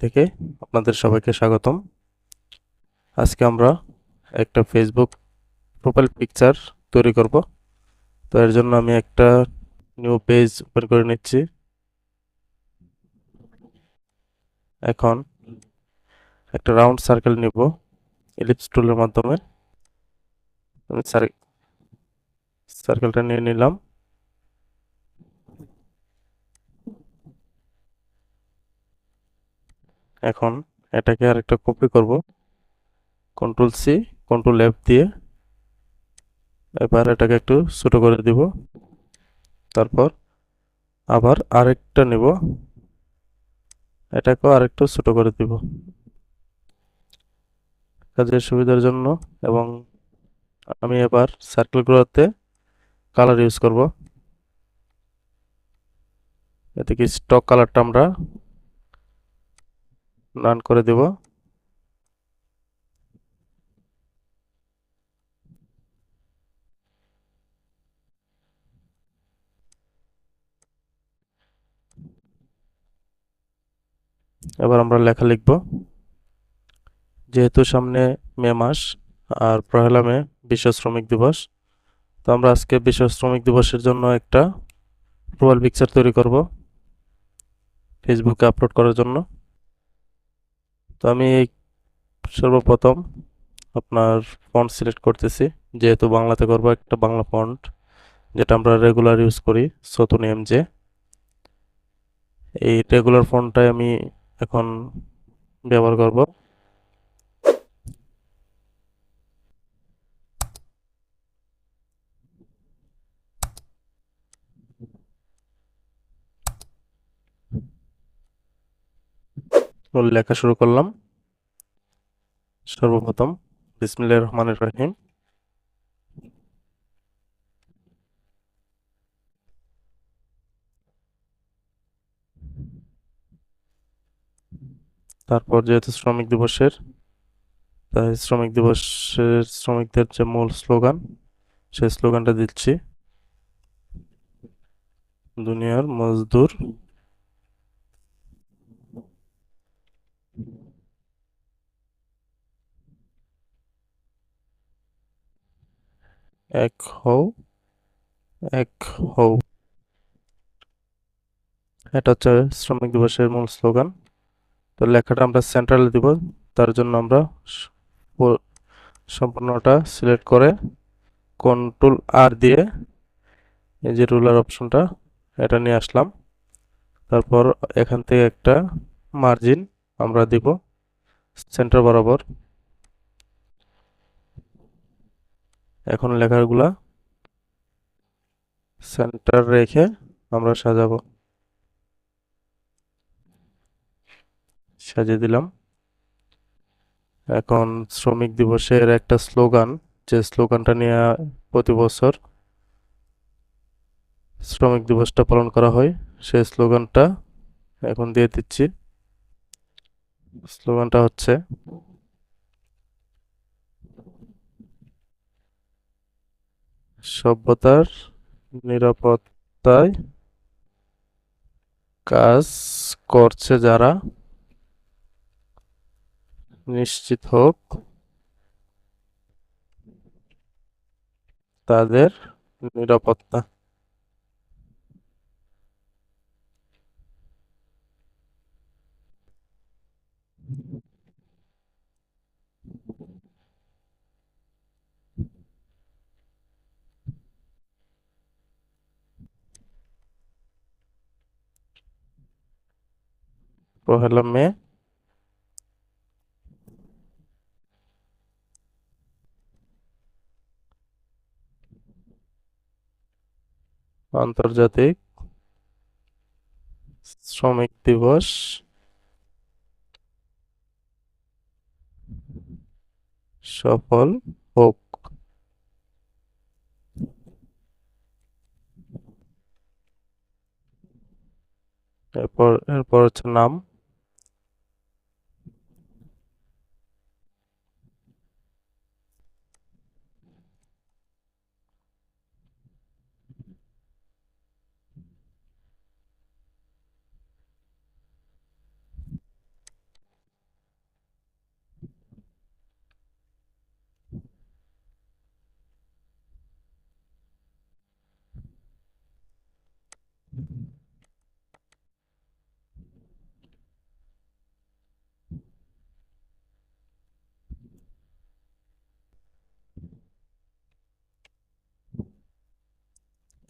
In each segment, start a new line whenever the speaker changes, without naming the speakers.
থেকে আপনাদের সবাইকে স্বাগতম। আজকে আমরা একটা ফেসবুক প্রোফাইল পিকচার তৈরি করব। তো এর জন্য আমি একটা নিউ পেজ ওপেন করে নিচ্ছি। এখন একটা রাউন্ড সার্কেল নিব এলিপস টুলের মাধ্যমে। আমি সার্কেলটা নিয়ে নিলাম। এখন এটাকে আরেকটা কপি করব, কন্ট্রোল সি কন্ট্রোল এফ দিয়ে। এবার এটাকে একটু ছোট করে দিব। তারপর আবার আরেকটা নিব, এটাকেও আরেকটু ছোট করে দিব কাজের সুবিধার জন্য। এবং আমি এবার সার্কেলগুলোতে কালার ইউজ করব। এদিকে স্টক কালারটা আমরা রান করে দেব। এবার আমরা লেখা লিখব। যেহেতু সামনে মে মাস আর পহেলা মে বিশ্ব শ্রমিক দিবস, তো আমরা আজকে বিশ্ব শ্রমিক দিবসের জন্য একটা প্রোফাইল পিকচার তৈরি করব ফেসবুকে আপলোড করার জন্য। তো আমি সর্বপ্রথম আপনার ফন্ট সিলেক্ট করতেছি। যেহেতু বাংলাতে করব, একটা বাংলা ফন্ট যেটা আমরা রেগুলার ইউজ করি, সতুনি এমজে। এই রেগুলার ফন্টটাই আমি এখন ব্যবহার করব। লেখা শুরু করলাম। সর্বপ্রথম বিসমিল্লাহির রহমানির রহিম। তারপর যেহেতু শ্রমিক দিবসের, তাই শ্রমিক দিবসের শ্রমিকদের যে মূল স্লোগান, সেই স্লোগানটা দিচ্ছি, দুনিয়ার মজদুর এক হও, এক হও। এটা হচ্ছে শ্রমিক দিবসের মূল স্লোগান। তো লেখাটা আমরা সেন্ট্রালে দিব। তার জন্য আমরা সম্পূর্ণটা সিলেক্ট করে কন্ট্রোল আর দিয়ে এই যে রুলার অপশনটা, এটা নিয়ে আসলাম। তারপর এখান থেকে একটা মার্জিন আমরা দিব সেন্টার বরাবর। এখন লেখাগুলা সেন্টার রেখে আমরা সাজাবো। সাজিয়ে দিলাম। এখন শ্রমিক দিবসের একটা স্লোগান, যে স্লোগানটা নিয়ে প্রতি বছর শ্রমিক দিবসটা পালন করা হয়, সেই স্লোগানটা এখন দিয়ে দিচ্ছি। স্লোগানটা হচ্ছে, সভ্যতার নিরাপত্তায় কাজ করছে যারা, নিশ্চিত হোক তাদের নিরাপত্তা। পহেলা মে আন্তর্জাতিক শ্রমিক দিবস সফল হোক। এরপর হচ্ছে নাম।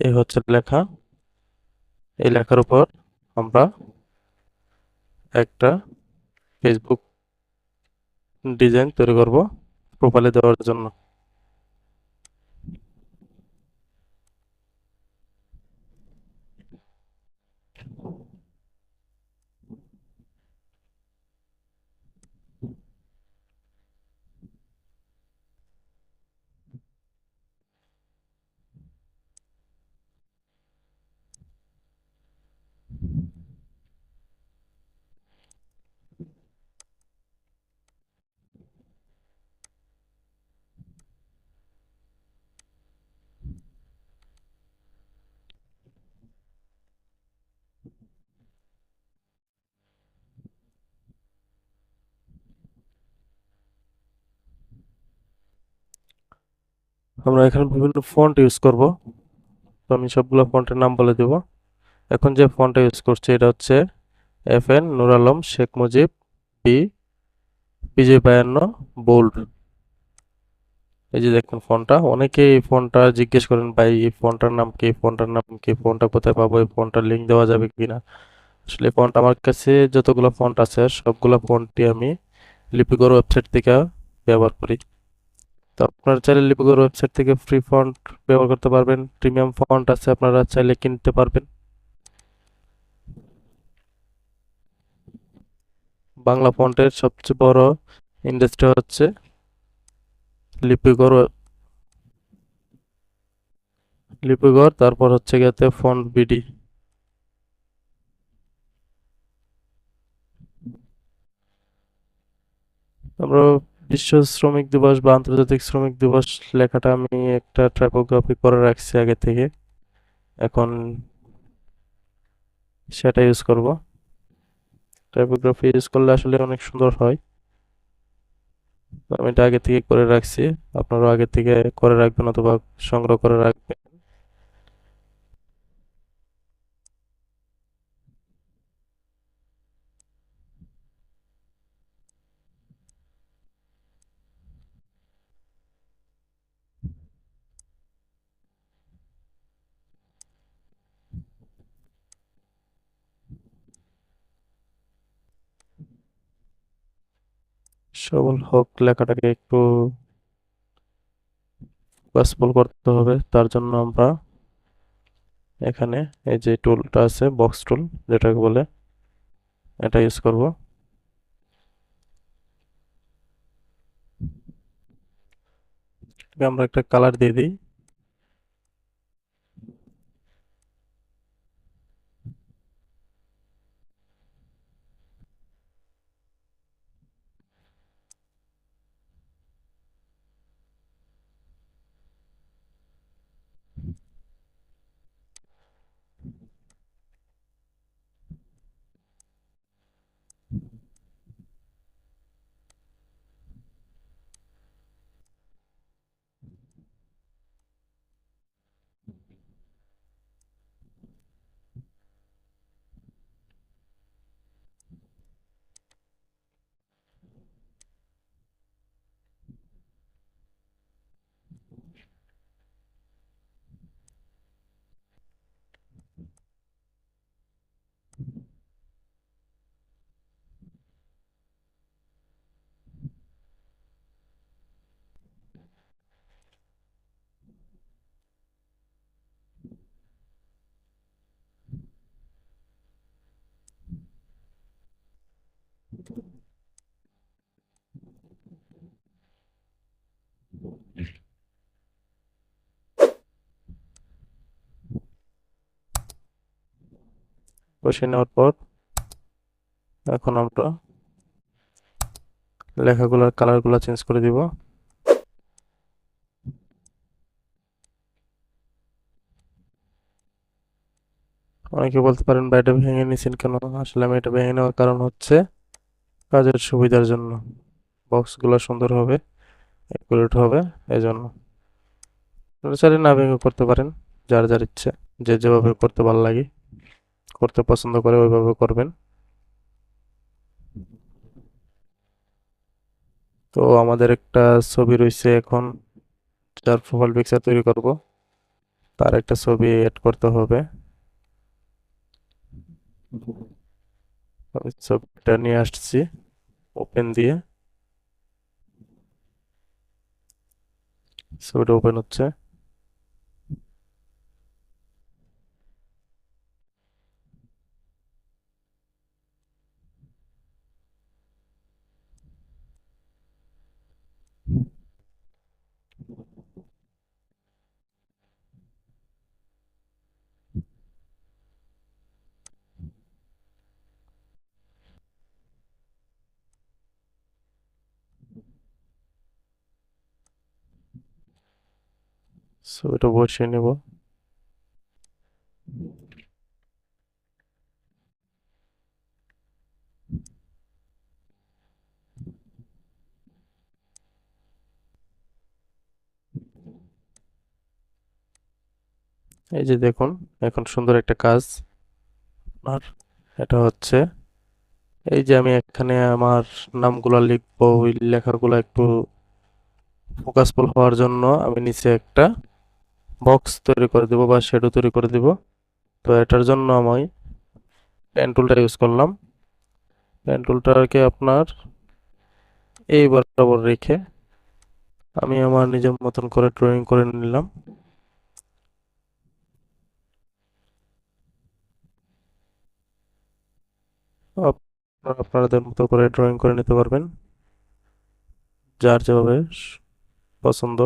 এই হচ্ছে লেখা। এই লেখার উপর আমরা একটা ফেসবুক ডিজাইন তৈরি করব প্রোফাইলে দেওয়ার জন্য। আমরা এখানে বিভিন্ন ফন্ট ইউজ করব। তো আমি সবগুলো ফন্টের নাম বলে দেব। এখন যে ফন্টটা ইউজ করছি এটা হচ্ছে FN নূর আলম শেখ মুজিব বি বিজয় 52 বোল্ড। এই যে দেখুন ফন্টটা, অনেকে এই ফন্টটা জিজ্ঞেস করেন ভাই এই ফন্টটার নাম কি, ফন্টটার নাম কি, ফন্টটা কোথায় পাবো, এই ফন্টটার লিঙ্ক দেওয়া যাবে কিনা। আসলে ফন্ট আমার কাছে যতগুলো ফন্ট আছে সবগুলো ফন্টই আমি লিপিকর ওয়েবসাইট থেকে ব্যবহার করি। তো আপনারা চাইলে লিপিকর ওয়েবসাইট থেকে ফ্রি ফন্ট ব্যবহার করতে পারবেন, প্রিমিয়াম ফন্ট আছে আপনারা চাইলে কিনতে পারবেন। বাংলা ফন্টের সবচেয়ে বড় ইন্ডাস্ট্রি হচ্ছে লিপিকর লিপিকর, তারপর হচ্ছে গিয়ে ফন্ট বিডি। আমরা বিশ্ব শ্রমিক দিবস বা আন্তর্জাতিক শ্রমিক দিবস লেখাটা আমি একটা টাইপোগ্রাফি করে রাখছি আগে থেকে, এখন সেটা ইউজ করব। টাইপোগ্রাফি ইউজ করলে আসলে অনেক সুন্দর হয়। তো আমি এটা আগে থেকে করে রাখছি, আপনারাও আগে থেকে করে রাখবেন অথবা সংগ্রহ করে রাখবেন। সবল হক লেখাটাকে একটু পসিবল করতে হবে, তার জন্য আমরা এখানে এই যে টুলটা আছে বক্স টুল যেটাকে বলে, এটা ইউজ করব। আমরা একটা কালার দিয়ে দিই। বসিয়ে নেওয়ার পর এখন আমরা লেখাগুলোর কালারগুলো চেঞ্জ করে দিব। অনেকে বলতে পারেন ভাই এটা ভেঙে নিছেন কেন, আসলে আমি এটা ভেঙে নেওয়ার কারণ হচ্ছে কাজের সুবিধার জন্য, বক্সগুলো সুন্দর হবে, অ্যাকুরেট হবে, এই জন্য। আপনারা চাইলে না ভেঙে করতে পারেন, যার যার ইচ্ছে, যে যেভাবে করতে ভালো লাগে। করতে পছন্দ করে ওইভাবে করবেন। তো আমাদের একটা ছবি রয়েছে এখন, যার প্রোফাইল পিকচার তৈরি করব, তার একটা ছবি এড করতে হবে। আমি ছবিটা নিয়ে আসছি ওপেন দিয়ে, ছবিটা ওপেন হচ্ছে। ছবিটা বসিয়ে নেব। এই যে দেখুন, এখন সুন্দর একটা কাজ আর এটা হচ্ছে, এই যে আমি এখানে আমার নামগুলো লিখবো, ওই লেখাগুলো একটু ফোকাসফুল হওয়ার জন্য আমি নিচে একটা বক্স তৈরি করে দেব বা শ্যাডো তৈরি করে দেব। তো এটার জন্য আমি পেন টুলটা ইউজ করলাম। পেন টুলটাকে আপনার এই বরাবর রেখে আমি আমার নিজের মতন করে ড্রয়িং করে নিলাম। আপনারা আপনাদের মতো করে ড্রয়িং করে নিতে পারবেন, যার যেভাবে পছন্দ।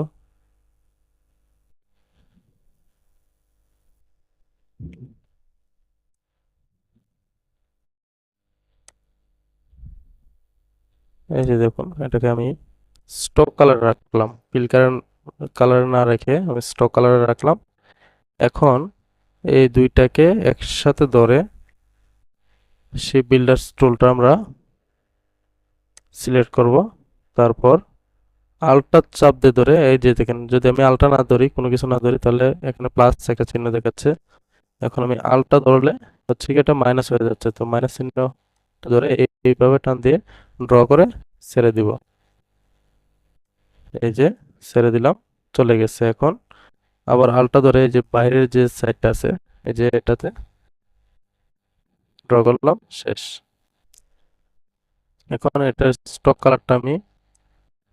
এই যে দেখুন, এটাকে আমি স্টক কালার রাখলাম, ফিল কালার কালার না রেখে আমি স্টক কালারে রাখলাম। এখন এই দুইটাকে একসাথে ধরে সেই বিল্ডার্স টুলটা আমরা সিলেক্ট করব। তারপর আলটা চাপ দিয়ে ধরে, এই যে দেখেন, যদি আমি আলটা না ধরি, কোনো কিছু না ধরি, তাহলে এখানে প্লাস একটা চিহ্ন দেখাচ্ছে। এখন আমি আলটা ধরলে হচ্ছে কি এটা মাইনাস হয়ে যাচ্ছে, তো মাইনাস চিহ্নটা ধরে এইভাবে টান দিয়ে ড্র করে ছেড়ে দিব। এই যে ছেড়ে দিলাম, চলে গেছে। এখন আবার আলটা ধরে এই যে বাইরের যে সাইডটা আছে, এই যে এটাতে ড্র করলাম, শেষ। এখন এটার স্টক কালারটা আমি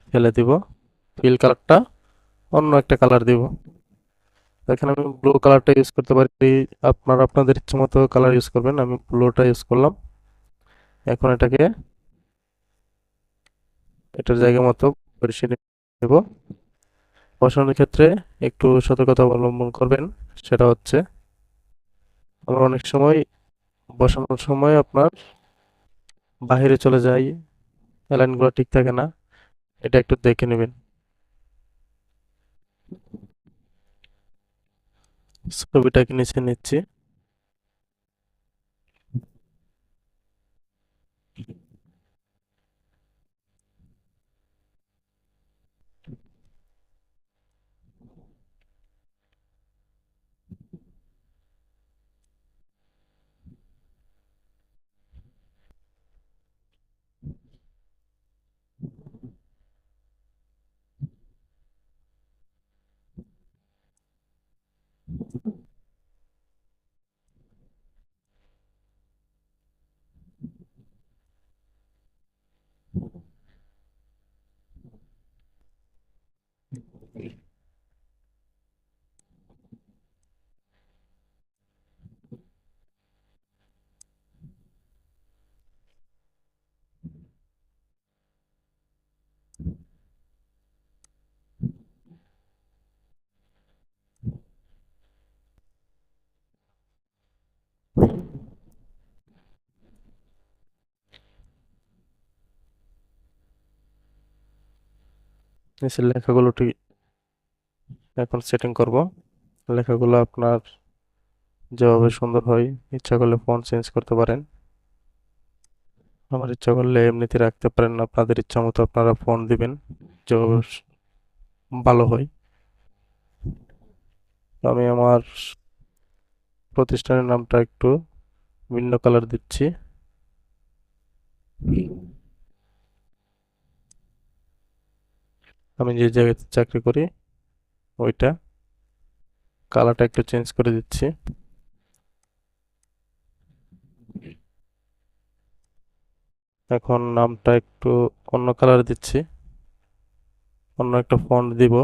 ফেলে দিব, ফিল কালারটা অন্য একটা কালার দিব। এখানে আমি ব্লু কালারটা ইউজ করতে পারি, আপনারা আপনাদের ইচ্ছে মতো কালার ইউজ করবেন, আমি ব্লুটা ইউজ করলাম। এখন এটাকে এটার জায়গা মতো পরিষ্কার নেব। বসানোর ক্ষেত্রে একটু সতর্কতা অবলম্বন করবেন, সেটা হচ্ছে আমরা অনেক সময় বসানোর সময় আপনার বাহিরে চলে যায়, অ্যালাইনগুলো ঠিক থাকে না, এটা একটু দেখে নেবেন। ছবিটাকে নিচে নিচ্ছি। নিচের লেখাগুলো ঠিক এখন সেটিং করব। লেখাগুলো আপনার যেভাবে সুন্দর হয়, ইচ্ছা করলে ফন্ট চেঞ্জ করতে পারেন, আমার ইচ্ছা করলে এমনিতে রাখতে পারেন। আপনাদের ইচ্ছা মতো আপনারা ফন্ট দিবেন, যেভাবে ভালো হয়। আমি আমার প্রতিষ্ঠানের নামটা একটু ভিন্ন কালার দিচ্ছি। আমি যে জায়গাতে চাকরি করি ওইটা কালারটা একটু চেঞ্জ করে দিচ্ছি। এখন নামটা একটু অন্য কালার দিচ্ছি, অন্য একটা ফন্ট দিব।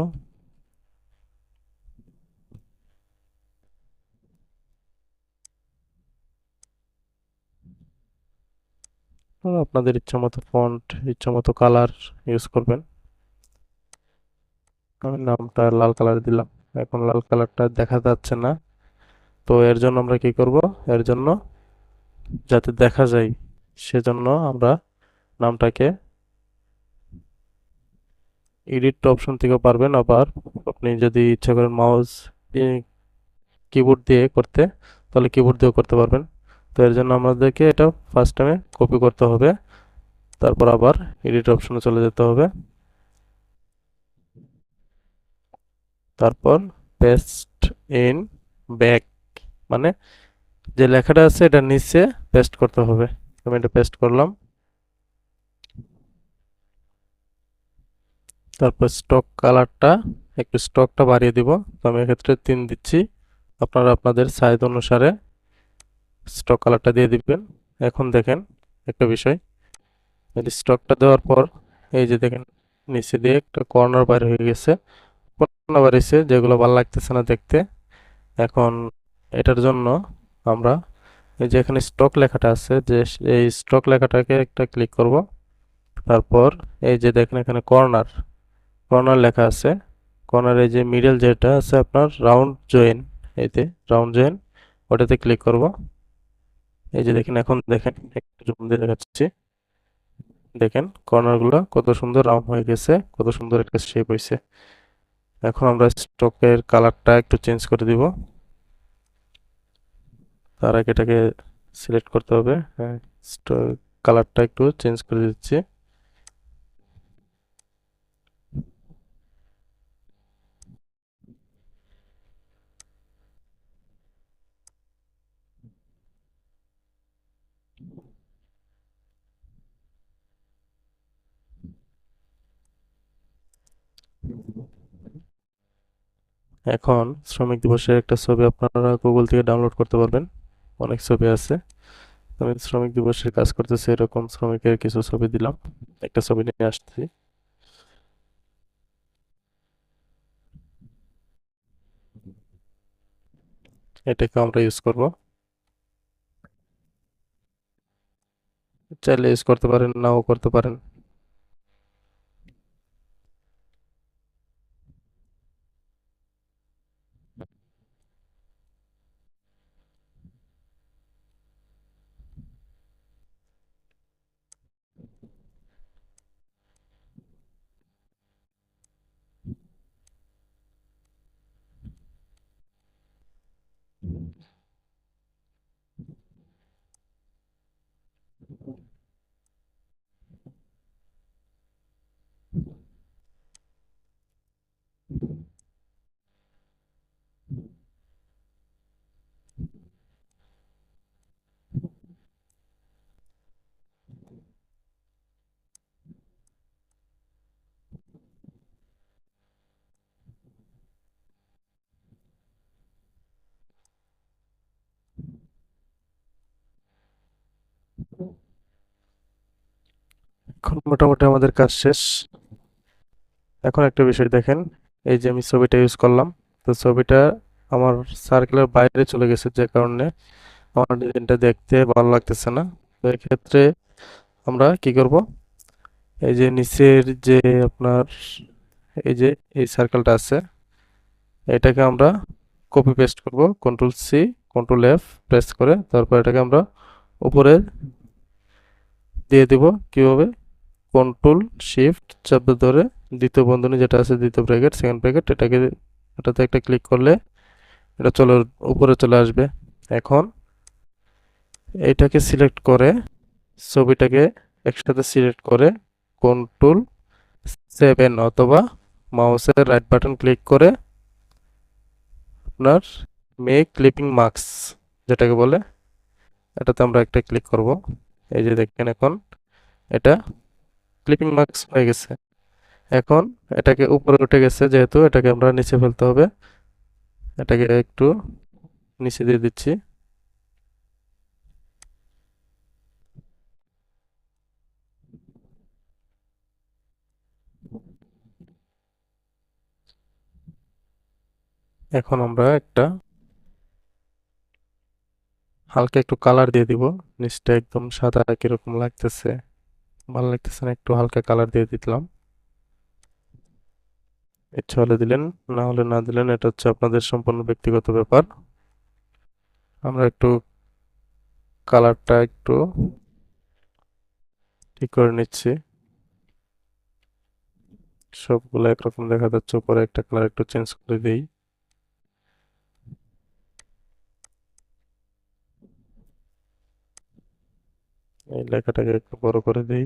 আপনাদের ইচ্ছা মতো ফন্ট, ইচ্ছা মতো কালার ইউজ করবেন। আমি নামটা লাল কালার দিলাম। এখন লাল কালারটা দেখা যাচ্ছে না, তো এর জন্য আমরা কি করব, এর জন্য যাতে দেখা যায় সেজন্য আমরা নামটাকে এডিট অপশন থেকে পারবেন, আবার আপনি যদি ইচ্ছা করেন মাউস কিবোর্ড দিয়ে করতে, তাহলে কিবোর্ড দিয়েও করতে পারবেন। তো এর জন্য আমাদেরকে এটা ফার্স্ট টাইমে কপি করতে হবে, তারপর আবার এডিট অপশনে চলে যেতে হবে, তারপর পেস্ট ইন ব্যাক, মানে যে লেখাটা আছে এটা নিচে পেস্ট করতে হবে। আমি এটা পেস্ট করলাম। তারপর স্টক কালারটা, একটু স্টকটা বাড়িয়ে দিব। তো আমি এক্ষেত্রে 3 দিচ্ছি, আপনারা আপনাদের সাইজ অনুসারে স্টক কালারটা দিয়ে দিবেন। এখন দেখেন একটা বিষয়, এই স্টকটা দেওয়ার পর এই যে দেখেন নিচে দিয়ে একটা কর্নার বাইর হয়ে গেছে, কর্নার বাড়িছে যেগুলো ভালো লাগতেছে না দেখতে। এখন এটার জন্য আমরা এই যে এখানে স্টক লেখাটা আছে, যে এই স্টক লেখাটাকে একটা ক্লিক করব। তারপর এই যে দেখেন এখানে কর্নার, কর্নার লেখা আছে, কর্নার এই যে মিডল যেটা আছে আপনার রাউন্ড জয়েন, এতে রাউন্ড জয়েন ওটাতে ক্লিক করব। এই যে দেখেন, এখন দেখেন একটু জুম দিয়ে দেখাচ্ছি, দেখেন কর্নারগুলো কত সুন্দর রাউন্ড হয়ে গেছে, কত সুন্দর একটা শেপ হয়েছে। এখন আমরা স্টকের কালারটা একটু চেঞ্জ করে দিব। তার আগে এটাকে সিলেক্ট করতে হবে, হ্যাঁ স্টক কালারটা একটু চেঞ্জ করে দিচ্ছি। এখন শ্রমিক দিবসের একটা ছবি আপনারা গুগল থেকে ডাউনলোড করতে পারবেন, অনেক ছবি আছে। আমি শ্রমিক দিবসের কাজ করতেছি, এরকম শ্রমিকের কিছু ছবি দিলাম, একটা ছবি নিয়ে আসছি। এটাকে আমরা ইউজ করব, চাইলে ইউজ করতে পারেন, নাও করতে পারেন। এখন মোটামুটি আমাদের কাজ শেষ। এখন একটা বিষয় দেখেন, এই যে আমি ছবিটা ইউজ করলাম, তো ছবিটা আমার সার্কেলের বাইরে চলে গেছে, যে কারণে আমার ডিজাইনটা দেখতে ভালো লাগতেছে না। তো এক্ষেত্রে আমরা কি করব, এই যে নিচের যে আপনার এই যে এই সার্কেলটা আছে, এটাকে আমরা কপি পেস্ট করব, control C control F press করে, তারপর এটাকে আমরা উপরে দিয়ে দিব। কিভাবে, কন্ট্রোল শিফট চাপ ধরে দ্বিতীয় বন্ধনী যেটা আছে, দ্বিতীয় ব্র্যাকেট সেকেন্ড ব্র্যাকেট, এটাকে এটাতে একটা ক্লিক করলে এটা চলে উপরে চলে আসবে। এখন এইটাকে সিলেক্ট করে, ছবিটাকে একসাথে সিলেক্ট করে কন্ট্রোল 7 অথবা মাউসের রাইট বাটন ক্লিক করে আপনার মেক ক্লিপিং মাস্ক যেটাকে বলে, এটাতে আমরা একটা ক্লিক করব। এই যে দেখেন এখন এটা ক্লিপিং মার্কস হয়ে গেছে। এখন এটাকে উপরে উঠে গেছে, যেহেতু এটাকে আমরা নিচে ফেলতে হবে। এটাকে একটু নিচে দিয়ে দিচ্ছি। এখন আমরা একটা হালকা একটু কালার দিয়ে দিব। নিচটা একদম সাদা কিরকম লাগতেছে, ভালো লাগতেছে না, একটু হালকা কালার দিয়ে দিলাম। ইচ্ছা হলে দিলেন, না হলে না দিলেন, এটা হচ্ছে আপনাদের সম্পূর্ণ ব্যক্তিগত ব্যাপার। আমরা একটু কালারটা একটু ঠিক করে নিচ্ছি। সবগুলো একরকম দেখা যাচ্ছে, উপরে একটা কালার একটু চেঞ্জ করে দিই। এই লেখাটাকে একটু বড় করে দিই।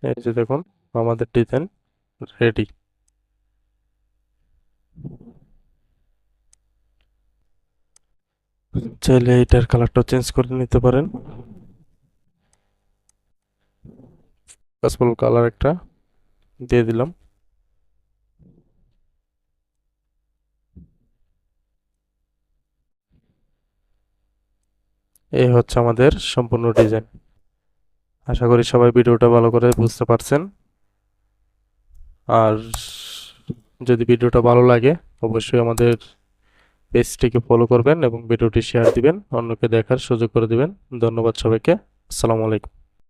এই যে দেখুন, আমাদের ডিজাইন রেডি। চাইলে এটার কালারটা চেঞ্জ করে নিতে পারেন। পার্পল কালার একটা দিয়ে দিলাম। এই হচ্ছে আমাদের সম্পূর্ণ ডিজাইন। আশা করি সবাই ভিডিওটা ভালো করে বুঝতে পারছেন। আর যদি ভিডিওটা ভালো লাগে, অবশ্যই আমাদের পেজটিকে ফলো করবেন এবং ভিডিওটি শেয়ার দিবেন, অন্যকে দেখার সুযোগ করে দিবেন। ধন্যবাদ সবাইকে। আসসালামু আলাইকুম।